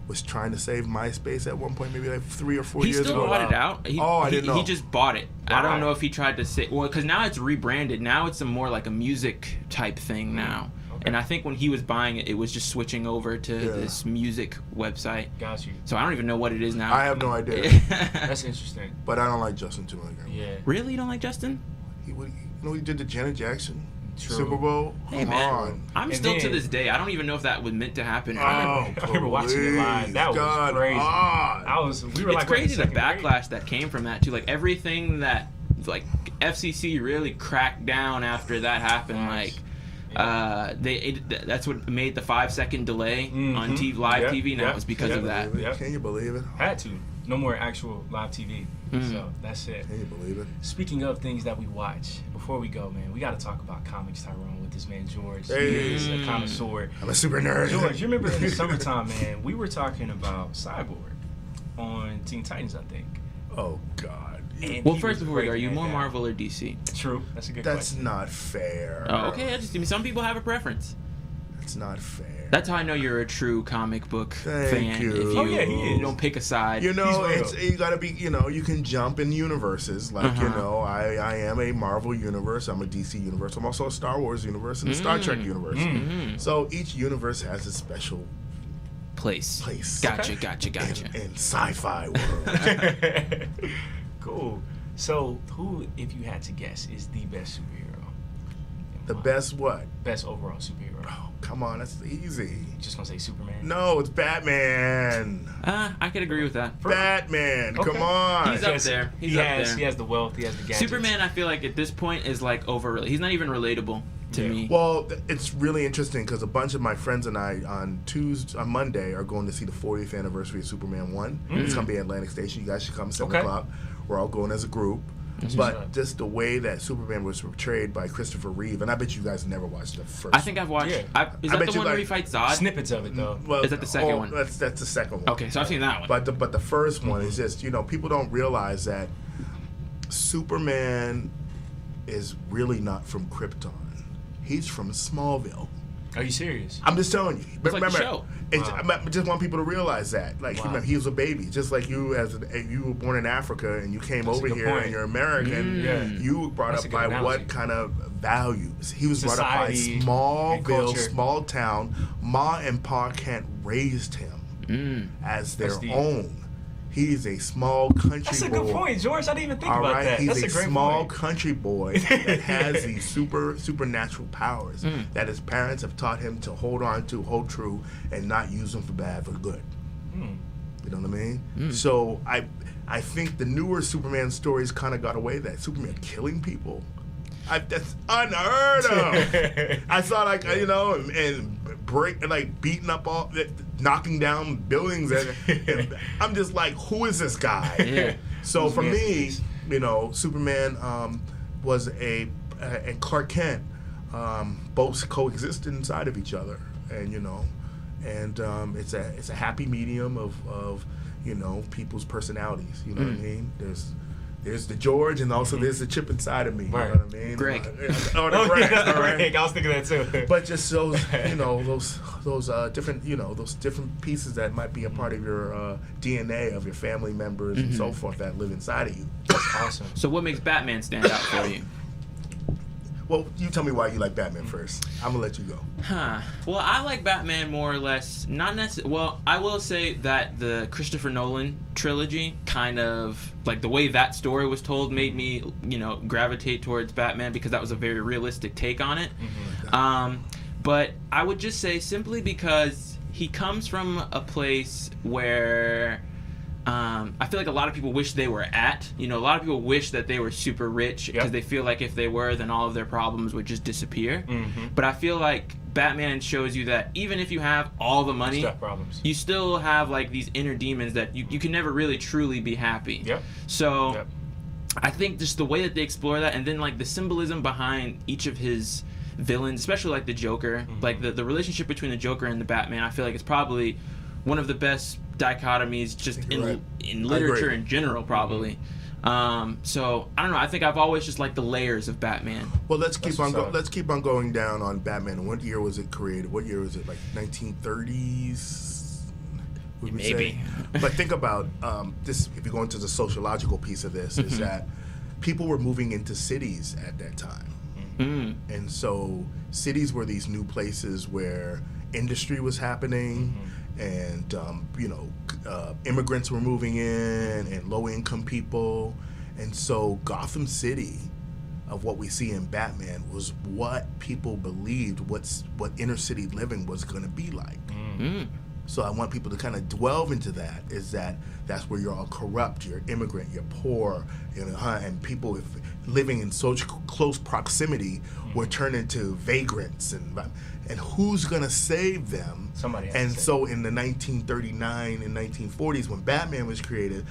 C: was trying to save MySpace at one point, maybe like 3 or 4 years ago.
B: He still bought it out.
C: I didn't know.
B: He just bought it.
A: Wow.
B: I don't know if he tried to say, because now it's rebranded. Now it's more like a music type thing now. Okay. And I think when he was buying it, it was just switching over to this music website.
A: Got you.
B: So I don't even know what it is now.
C: I have no idea.
A: That's interesting.
C: But I don't like Justin Timberlake.
A: Yeah.
B: Really? You don't like Justin?
C: He did the Janet Jackson
A: True.
C: Super Bowl.
B: Hey,
C: Come
B: man.
C: on.
B: I'm
A: And
B: still to
A: then-
B: this day, I don't even know if that was meant to happen.
A: I remember watching it live. That was crazy. We were
B: It's crazy the
A: second grade.
B: backlash that came from that too. Like everything that like FCC really cracked down after that happened.
A: Nice.
B: Like that's what made the 5-second delay on live
A: Yep.
B: TV. Now
A: Yep.
B: was because
A: Yep.
B: of that.
A: Yep.
C: Can you believe it?
A: Had to. No more actual live TV. So that's it.
C: Can you believe it?
A: Speaking of things that we watch, before we go, man, we got to talk about comics, Tyrone, with this man George.
C: Hey.
A: He is a connoisseur.
C: I'm a super nerd.
A: George, you remember in the summertime, man, we were talking about Cyborg on Teen Titans, I think.
C: Oh, God.
A: And
B: Well,
A: he
B: first
A: was
B: before we go, are
A: breaking
B: you
A: that
B: more
A: down.
B: Marvel or DC?
A: True. That's a good
C: That's
A: question.
C: not fair.
B: Oh, okay. Some people have a preference.
C: That's not fair.
B: That's how I know you're a true comic book fan.
C: you.
B: If you,
C: Oh,
A: yeah, he is.
B: don't pick a side.
C: You know,
A: He's
C: you gotta be, you can jump in universes. Like, I am a Marvel universe, I'm a DC universe, I'm also a Star Wars universe and a Star Trek universe. So each universe has a special
B: place.
C: Okay.
B: Gotcha.
C: in sci-fi world.
A: Cool. So, who, if you had to guess, is the best superhero?
C: The best what?
A: Best overall superhero.
C: Oh, come on, that's easy.
A: Just gonna say Superman.
C: No, it's Batman.
B: I could agree with that.
C: Batman,
A: Okay.
C: come on.
B: He's up there. He's up there.
A: He has the wealth. He has the gadgets.
B: Superman, I feel like at this point is like he's not even relatable to
A: Yeah.
B: me.
C: Well, it's really interesting because a bunch of my friends and I on Monday are going to see the 40th anniversary of Superman 1. It's going to be at Atlantic Station. You guys should come 7 o'clock. We're all going as a group. But just the way that Superman was portrayed by Christopher Reeve, and I bet you guys never watched the first
B: I think I've watched.
A: Yeah.
B: Is
C: I
B: that
C: bet
B: the
C: you
B: one where
C: like
B: he fights Zod?
A: Snippets of it though.
C: Well,
B: Is that the second one?
C: That's the second one.
B: Okay, so I've seen that one.
C: But the first one is just, people don't realize that Superman is really not from Krypton. He's from Smallville.
A: Are you serious?
C: I'm just telling you. But
B: like the
C: remember,
B: show.
C: I just want people to realize that. Like,
A: Wow.
C: he was a baby. Just like you, you were born in Africa and you came
A: That's a
C: over
A: good
C: here
A: point.
C: and you're American.
A: Yeah.
C: You were brought
A: That's a
C: up
A: good
C: by
A: analogy.
C: what kind of values? He was brought up by
A: Society and
C: Smallville,
A: culture.
C: small town. Ma and Pa Kent raised him as their
A: That's deep.
C: own. He's a small country
A: That's a
C: boy.
A: good point, George. I didn't even think
C: All
A: about
C: right,
A: that.
C: he's
A: That's
C: a
A: a great
C: small
A: point.
C: country boy that has these supernatural powers that his parents have taught him to hold true, and not use them for bad, for good. You know what I mean? So I think the newer Superman stories kind of got away with that. Superman killing people. That's unheard of. I saw and beating up knocking down buildings, and I'm just like, who is this guy?
B: Yeah.
C: So for me, Superman was and Clark Kent both coexisted inside of each other, and it's a happy medium of people's personalities. You know what I mean? There's the George, and also there's the chip inside of me.
A: Right.
C: You know what I mean?
B: Greg.
C: The Greg. All right.
A: Greg. I was thinking that too.
C: But just those, those different, those different pieces that might be a part of your DNA of your family members and so forth that live inside of you.
A: That's awesome.
B: So what makes Batman stand out for you?
C: Well, you tell me why you like Batman first. I'm gonna let you go.
B: Well, I like Batman more or less. Not necessarily. Well, I will say that the Christopher Nolan trilogy, kind of like the way that story was told, made me, gravitate towards Batman because that was a very realistic take on it. But I would just say simply because he comes from a place where I feel like a lot of people wish they were at. A lot of people wish that they were super rich because they feel like if they were, then all of their problems would just disappear. But I feel like Batman shows you that even if you have all the money,
A: problems.
B: you still have like these inner demons that you can never really truly be happy.
A: Yep.
B: So
A: Yep.
B: I think just the way that they explore that, and then like the symbolism behind each of his villains, especially like the Joker, like the relationship between the Joker and the Batman, I feel like it's probably one of the best dichotomies just in literature in general, probably. So I don't know. I think I've always just liked the layers of Batman.
C: Well, let's keep on going down on Batman. What year was it created? What year was it? Like 1930s? Would we
B: Maybe.
C: say? But think about this. If you go into the sociological piece of this, is that people were moving into cities at that time. And so cities were these new places where industry was happening, and immigrants were moving in, and low-income people. And so Gotham City, of what we see in Batman, was what people believed what inner city living was going to be like. So I want people to kind of delve into that, is that's where you're all corrupt, you're immigrant, you're poor, and people living in such close proximity were turned into vagrants, and who's going to save them?
A: Somebody has
C: and
A: to
C: so in the 1939 and 1940s, when Batman was created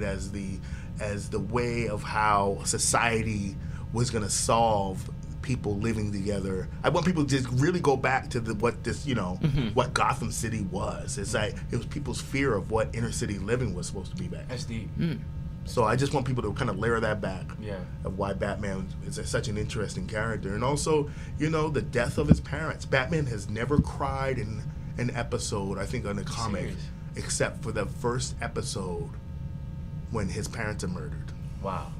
C: as the way of how society was going to solve people living together. I want people to just really go back to what Gotham City was. It's like it was people's fear of what inner city living was supposed to be back.
A: That's deep.
C: So I just want people to kind of layer that back.
A: Yeah.
C: Of why Batman is such an interesting character, and also the death of his parents. Batman has never cried in an episode, I think, on the comic,
A: Serious?
C: except for the first episode when his parents are murdered.
A: Wow.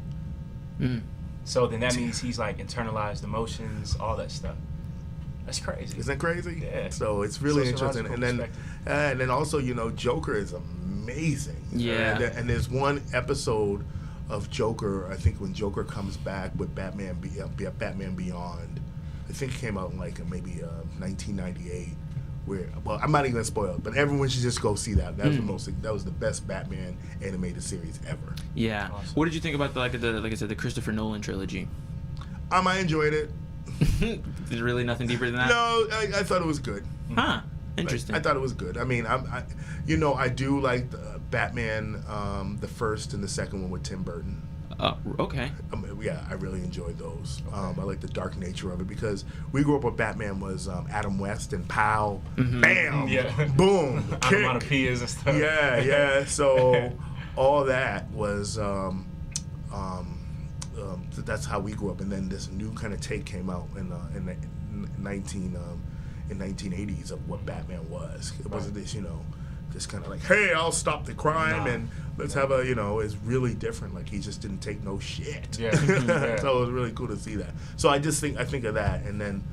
A: So then that means he's like internalized emotions, all that stuff. That's crazy.
C: Isn't that crazy?
A: Yeah.
C: So it's really interesting.
A: Sociological
C: And then also, Joker is amazing.
B: Yeah.
C: And there's one episode of Joker, I think, when Joker comes back with Batman Beyond. I think it came out in maybe 1998. I'm not even gonna spoil it, but everyone should just go see that. That was the best Batman animated series ever.
B: Yeah.
A: Awesome.
B: What did you think about like I said, the Christopher Nolan trilogy?
C: I enjoyed it.
B: There's really nothing deeper than that.
C: No, I thought it was good.
B: Huh. Interesting.
C: I thought it was good. I mean, I do like the Batman, the first and the second one with Tim Burton.
B: Okay.
C: Yeah, I really enjoyed those. I like the dark nature of it, because we grew up with Batman was Adam West and pow, bam, boom,
A: onomatopoeias and stuff.
C: Yeah. So all that was that's how we grew up, and then this new kind of take came out in the 1980s of what Batman was. It wasn't this, just kind of like, hey, I'll stop the crime and let's have a, it's really different. Like, he just didn't take no shit.
A: Yeah.
C: So it was really cool to see that. So I think of that, and then,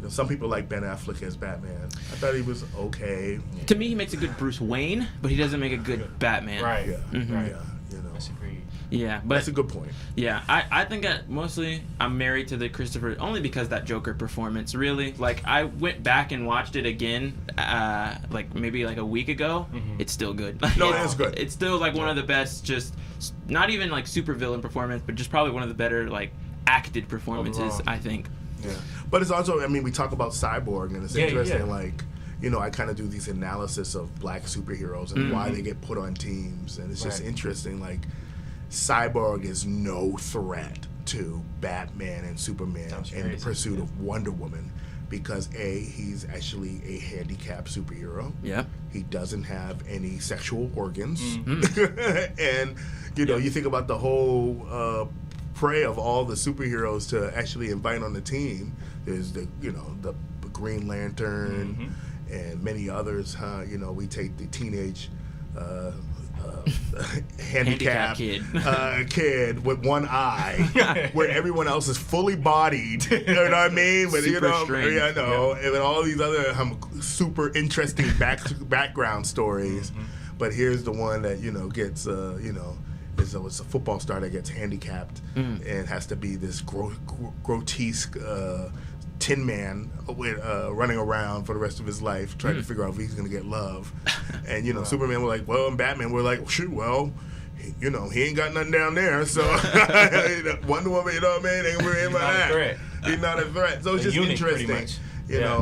C: some people like Ben Affleck as Batman. I thought he was okay.
B: To me, he makes a good Bruce Wayne, but he doesn't make a good Batman.
A: Right.
C: Yeah.
A: Right.
C: Yeah.
A: That's agreed.
B: Yeah, but
C: that's a good point.
B: Yeah, I think mostly I'm married to the Christopher only because that Joker performance. Really, like I went back and watched it again, maybe a week ago. It's still good.
C: No, it is good.
B: It's still one of the best. Just not even super villain performance, but just probably one of the better acted performances.
A: Overall.
B: I think.
C: Yeah, but it's also, we talk about Cyborg, and it's interesting.
A: Yeah.
C: I kind of do these analysis of black superheroes and why they get put on teams, and it's just interesting. Cyborg is no threat to Batman and Superman in the pursuit of Wonder Woman, because he's actually a handicapped superhero.
B: Yeah.
C: He doesn't have any sexual organs, and you think about the whole prey of all the superheroes to actually invite on the team. There's the Green Lantern and many others. We take the teenage handicapped kid with one eye, where everyone else is fully bodied. You know what I mean? But
B: Super
C: and all these other super interesting background stories. But here's the one that gets it's a football star that gets handicapped and has to be this grotesque Tin Man running around for the rest of his life trying to figure out if he's going to get love. And, Superman was like, well, and Batman were like, shoot, well, he ain't got nothing down there. So Wonder Woman, ain't worry about that. He's not a threat. So it's just interesting.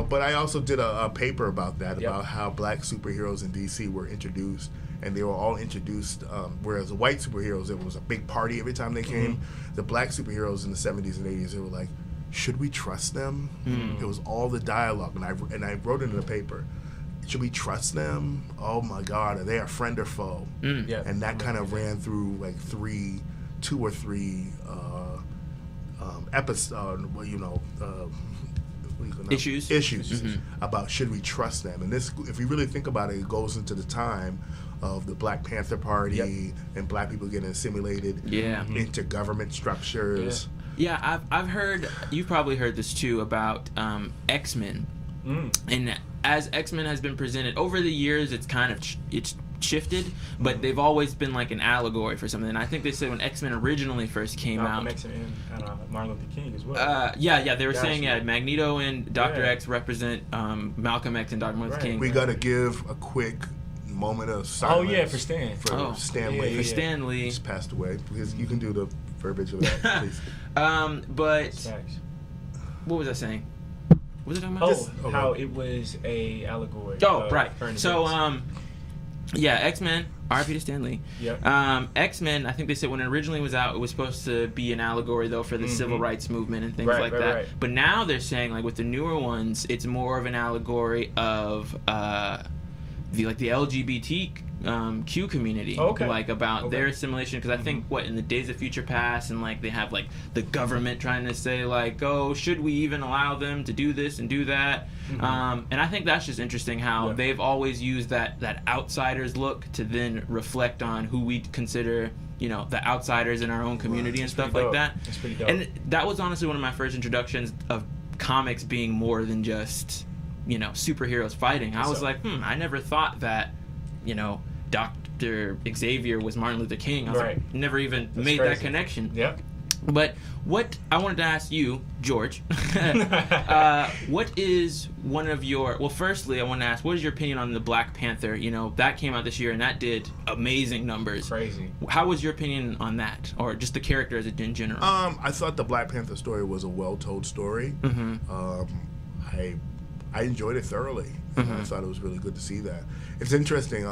C: But I also did a paper about that, about how black superheroes in DC were introduced. And they were all introduced, whereas the white superheroes, it was a big party every time they came. The black superheroes in the 70s and 80s, they were like, should we trust them? It was all the dialogue, and I wrote it in the paper. Should we trust them? Oh my God, are they a friend or foe? And that kind of ran through two or three episodes,
B: issues
C: about should we trust them. And this, if you really think about it, it goes into the time of the Black Panther Party and black people getting assimilated into government structures.
B: Yeah, I've heard, you've probably heard this too, about X-Men. And as X-Men has been presented over the years, it's kind of it's shifted, but they've always been like an allegory for something. And I think they said when X-Men originally first came out,
A: X and Martin Luther King as well.
B: They were saying Magneto and Dr. X represent Malcolm X and Dr. Martin King.
C: We gotta give a quick moment of silence.
A: For Stan.
C: For Stan Lee.
B: For Stan Lee.
C: He's passed away. Because you can do the verbiage of that, please.
B: But what was I saying? What was I talking about?
A: How it was a allegory.
B: Right. So, X-Men, R.I.P. to Stan Lee. X-Men, I think they said when it originally was out, it was supposed to be an allegory, though, for the civil rights movement and things like that. Right. But now they're saying, like, with the newer ones, it's more of an allegory of the LGBTQ community, about their assimilation, because I think in the Days of Future Past, and like they have like the government trying to say like, oh, should we even allow them to do this and do that, and I think that's just interesting how they've always used that outsider's look to then reflect on who we consider the outsiders in our own community and stuff like that.
A: That's pretty dope.
B: And that was honestly one of my first introductions of comics being more than just superheroes fighting. I was like, I never thought that, Dr. Xavier was Martin Luther King. I was like, never even made that connection. But what I wanted to ask you, George, what is one of your... Well, firstly, I want to ask, what is your opinion on the Black Panther? That came out this year, and that did amazing numbers.
A: Crazy.
B: How was your opinion on that? Or just the characters in general?
C: I thought the Black Panther story was a well-told story. I enjoyed it thoroughly. I thought it was really good to see that. It's interesting.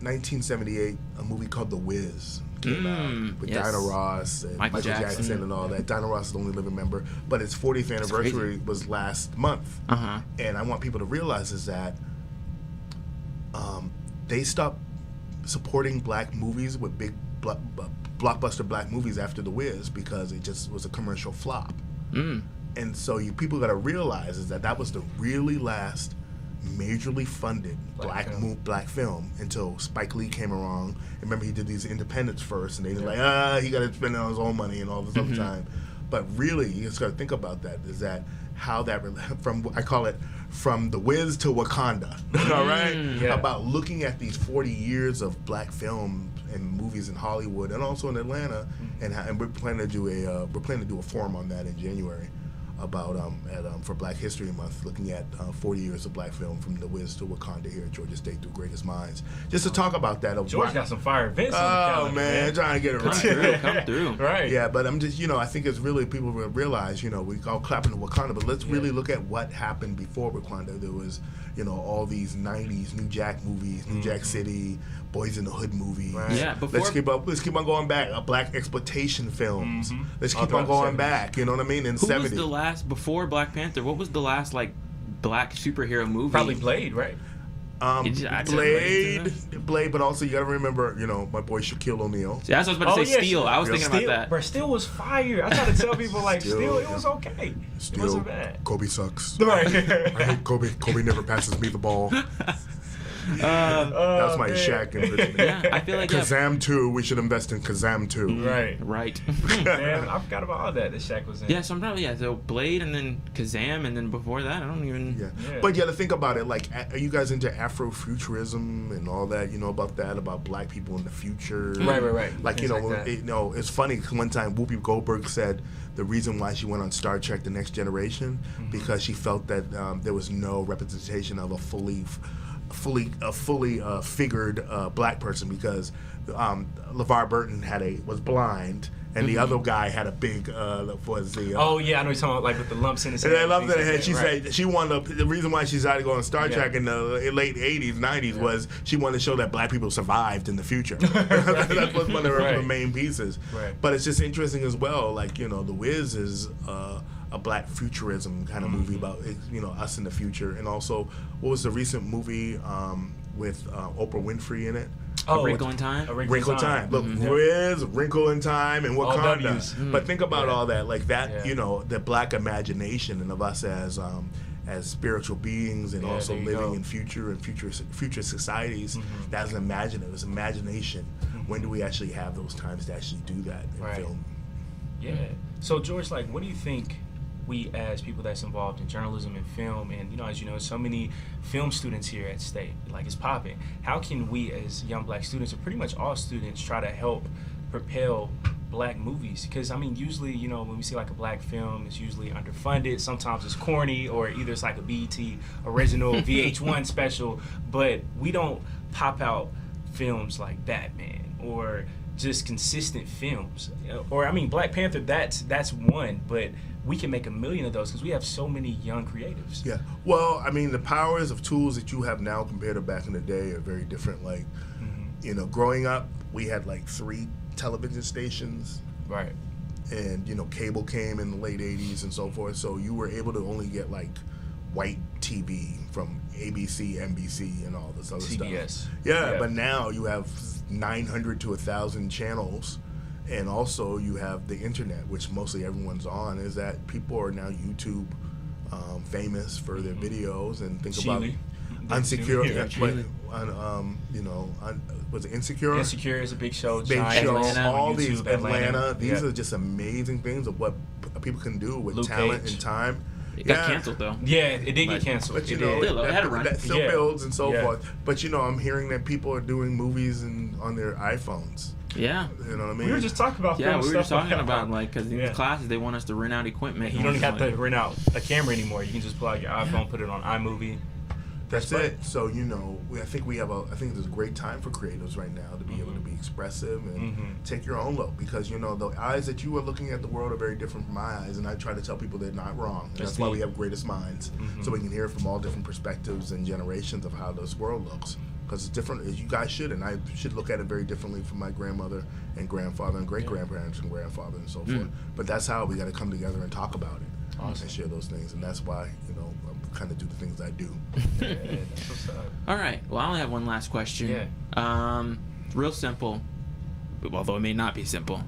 C: 1978, a movie called The Wiz came out with Dinah Ross and Michael Jackson and all that. Dinah Ross is the only living member, but its 40th anniversary was last month. And I want people to realize is that they stopped supporting black movies with big blockbuster black movies after The Wiz because it just was a commercial flop. And so people got to realize is that was the really last majorly funded black film until Spike Lee came along. And remember, he did these independents first, and they were like, he got to spend it on his own money and all this other time. But really, you just got to think about that. Is that how that I call it from The Wiz to Wakanda? All right, about looking at these 40 years of black film and movies in Hollywood and also in Atlanta, and we're planning to do a forum on that in January. About for Black History Month, looking at 40 years of black film from The Wiz to Wakanda here at Georgia State through Greatest Minds, just to talk about that.
A: George got some fire events on the calendar, man.
C: Trying to get it
B: come through.
A: Right.
C: Yeah, but I'm just, I think it's really, people will realize, we all clapping to Wakanda, but let's really look at what happened before Wakanda. There was, all these 90s New Jack movies, New Jack City, Boys in the Hood movies.
B: Right. Yeah,
C: let's keep on going back. Black exploitation films. Let's keep on going back. You know what I mean? In the 70s.
B: Who was the last, before Black Panther, what was the last like black superhero movie?
A: Probably Blade, right?
C: Blade, but also you gotta remember, my boy Shaquille O'Neal.
B: Yeah, that's what I was about to say. Steel. I was thinking about that.
A: But Steel was fire. I try to tell people Steel, it was okay.
C: Steel,
A: it wasn't bad.
C: Kobe sucks.
A: Right.
C: I hate Kobe. Kobe never passes me the ball. That's my Shaq impression.
B: Yeah, I feel like
C: Kazam 2. We should invest in Kazam 2.
A: Right. Man, I forgot about all that Shaq was in.
B: Yeah, so I'm probably so Blade and then Kazam and then before that I don't even.
C: Yeah. But you got to think about it. Like, are you guys into Afrofuturism and all that? About that, about black people in the future.
A: Right.
C: Like it's funny. One time Whoopi Goldberg said the reason why she went on Star Trek: The Next Generation because she felt that there was no representation of a fully figured black person because LeVar Burton was blind and the other guy had a big I know you're talking about with the lumps in his head. Lumps in her head. She said she wanted the reason why she decided to go on Star Trek in the late 80s, 90s was she wanted to show that black people survived in the future. That was one of her main pieces. Right. But it's just interesting as well. Like The Wiz is a black futurism kind of movie about us in the future, and also what was the recent movie with Oprah Winfrey in it?
B: A Wrinkle in Time.
C: Wrinkle in Time. Look, Wiz, Wrinkle in Time, and Wakanda. But think about all that, like that. The black imagination and of us as as spiritual beings and also
A: there you
C: living
A: go.
C: in future societies. That's imaginative. It's imagination. When do we actually have those times to actually do that in
A: Right.
C: film?
A: Yeah. So George, like, what do you think we as people that's involved in journalism and film, and as you know, so many film students here at State, like it's popping. How can we as young black students, or pretty much all students, try to help propel black movies? Because I mean, usually, when we see like a black film, it's usually underfunded. Sometimes it's corny, or either it's like a BET original VH1 special, but we don't pop out films like Batman or just consistent films. Or I mean, Black Panther, that's one, but we can make 1 million of those because we have so many young creatives.
C: Yeah. Well, I mean, the powers of tools that you have now compared to back in the day are very different. Like, growing up, we had like 3 television stations.
A: Right.
C: And, cable came in the late 80s and so forth. So you were able to only get like white TV from ABC, NBC, and all this other
A: CBS.
C: stuff. Yeah, but now you have 900 to 1,000 channels. And also you have the internet, which mostly everyone's on, is that people are now YouTube famous for their videos. And think about Insecure. Was it Insecure?
A: Insecure is a big show.
C: Big
A: Giant
C: show.
A: Atlanta,
C: All
A: YouTube,
C: these Atlanta. These
A: Yeah.
C: are just amazing things of what people can do with
A: Luke
C: talent
A: Cage.
C: and time.
B: It got canceled though.
A: Yeah, it did get canceled.
C: But
A: It
C: know,
A: did.
B: It had a run.
C: that still
A: Yeah.
C: builds and so
A: Yeah.
C: forth. But I'm hearing that people are doing movies on their iPhones.
B: Yeah.
C: You know what I mean?
A: We were just talking about
B: Yeah,
A: film
B: we were just
A: stuff
B: talking
A: like that.
B: about like because in these classes they want us to rent out equipment.
A: You don't even have to rent out a camera anymore. You can just pull out your iPhone, put it on iMovie.
C: That's it. So I think there's a great time for creatives right now to be able to be expressive and take your own look, because the eyes that you are looking at the world are very different from my eyes, and I try to tell people they're not wrong. And that's why we have greatest minds, so we can hear from all different perspectives and generations of how this world looks. Because it's different, as you guys should, and I should look at it very differently from my grandmother and grandfather and great grandparents and grandfather and so forth. But that's how we got to come together and talk about it and share those things, and that's why I kind of do the things I do.
A: Yeah, that's what's up.
B: All right. Well, I only have one last question.
A: Yeah.
B: Real simple, although it may not be simple.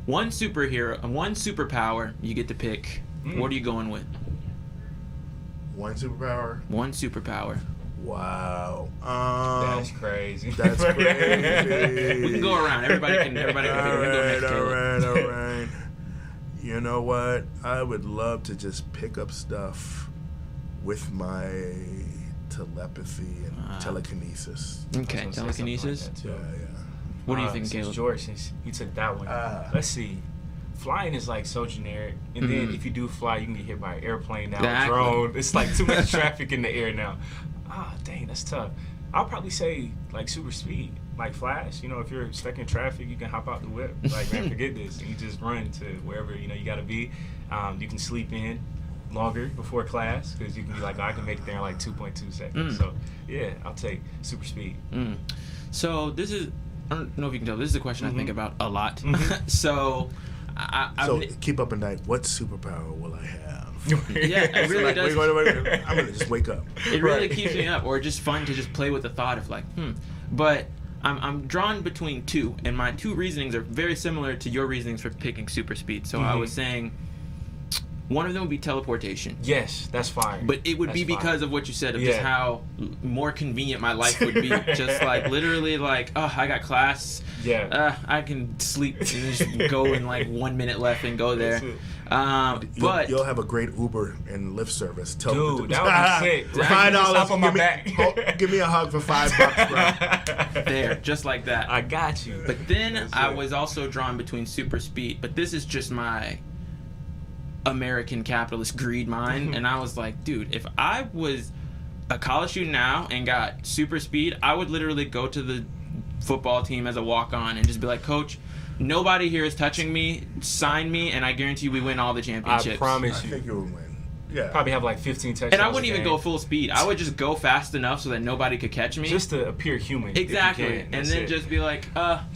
B: One superpower you get to pick. What are you going with?
C: One superpower.
B: One superpower.
C: Wow.
A: That's crazy.
C: That's crazy.
B: We can go around. Everybody can pick. We can go next, Caleb.
C: All right. You know what? I would love to just pick up stuff with my telepathy and telekinesis.
B: Okay, telekinesis.
C: Yeah.
B: What do you think,
A: since
B: Caleb?
A: George, since you took that one, let's see. Flying is like so generic, and then if you do fly, you can get hit by an airplane now,
B: Exactly.
A: a drone. It's like too much traffic in the air now. Dang, that's tough. I'll probably say like super speed, like Flash. If you're stuck in traffic, you can hop out the whip. Like, man, forget this, and you just run to wherever you gotta be. You can sleep in longer before class because you can be like, I can make it there in like 2.2 seconds. So yeah, I'll take super speed.
B: So this is, I don't know if you can tell, this is a question I think about a lot. So
C: So keep up at night. What superpower will I have?
B: Yeah, it really does.
C: Wait. I'm gonna just wake up.
B: It really keeps me up, or just fun to just play with the thought of like, But I'm drawn between two, and my two reasonings are very similar to your reasonings for picking super speed. So I was saying one of them would be teleportation.
A: Yes, that's fine.
B: But it would be because of what you said, of just how more convenient my life would be. Just like literally like, I got class.
A: Yeah.
B: I can sleep and just go in like 1 minute left and go there. But
C: you'll have a great Uber and Lyft service.
A: Dude, that would be sick.
C: $5
A: on my back.
C: Give me a hug for $5, bro.
B: there, just like that.
A: I got you.
B: But then I was also drawn between super speed. But this is just my American capitalist greed mind. And I was like, dude, if I was a college student now and got super speed, I would literally go to the football team as a walk-on and just be like, Coach, nobody here is touching me, sign me, and I guarantee we win all the championships.
A: I promise
C: I
A: you.
C: think you will win. Yeah.
A: Probably have like 15 touchdowns.
B: And I wouldn't even
A: a game.
B: go full speed. I would just go fast enough so that nobody could catch me.
A: Just to appear human.
B: Exactly.
A: If you can.
B: And then just be like,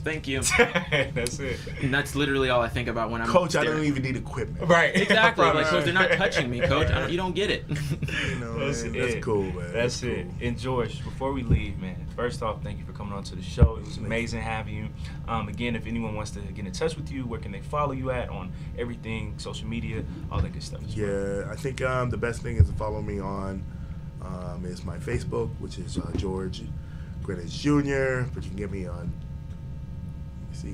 B: thank you.
A: That's it.
B: And that's literally all I think about when I'm
C: Coach, I
B: staring.
C: don't even need equipment.
A: Right.
B: Exactly. Like, Coach, they're not touching me, Coach. You don't get it.
A: That's
C: cool, man.
A: That's it.
C: Cool.
A: And George, before we leave, man, first off, thank you for coming on to the show. It was amazing having you. Again, if anyone wants to get in touch with you, where can they follow you at on everything, social media, all that good stuff?
C: Yeah, I think the best thing is to follow me on is my Facebook, which is George Greenidge Jr. But you can get me on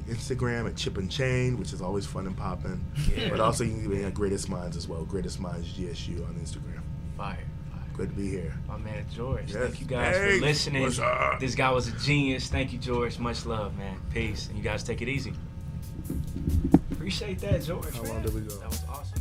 C: Instagram at Chip and Chain, which is always fun and popping.
A: Yeah.
C: But also you can get me at Greatest Minds as well. Greatest Minds GSU on Instagram.
A: Fire.
C: Good to be here.
A: My man George.
C: Yes.
A: Thank you guys
C: Hey,
A: for listening.
C: what's up?
A: This guy was a genius. Thank you, George. Much love, man. Peace. And you guys take it easy. Appreciate that, George.
C: How
A: man.
C: long did we go?
A: That was awesome.